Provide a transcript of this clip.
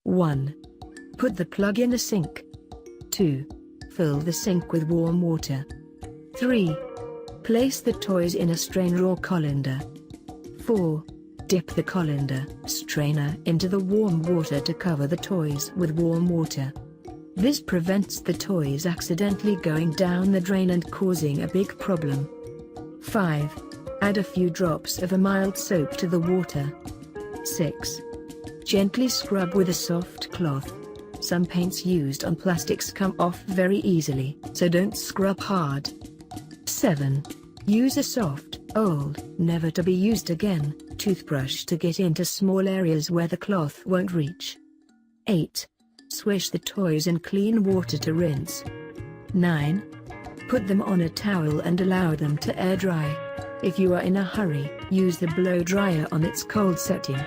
1. Put the plug in a sink. 2. Fill the sink with warm water. 3. Place the toys in a strainer or colander. 4. Dip the colander strainer into the warm water to cover the toys with warm water. This prevents the toys accidentally going down the drain and causing a big problem. 5. Add a few drops of a mild soap to the water. 6. Gently scrub with a soft cloth. Some paints used on plastics come off very easily, so don't scrub hard. 7. Use a soft, old, never to be used again, toothbrush to get into small areas where the cloth won't reach. 8. Swish the toys in clean water to rinse. 9. Put them on a towel and allow them to air dry. If you are in a hurry, use the blow dryer on its cold setting.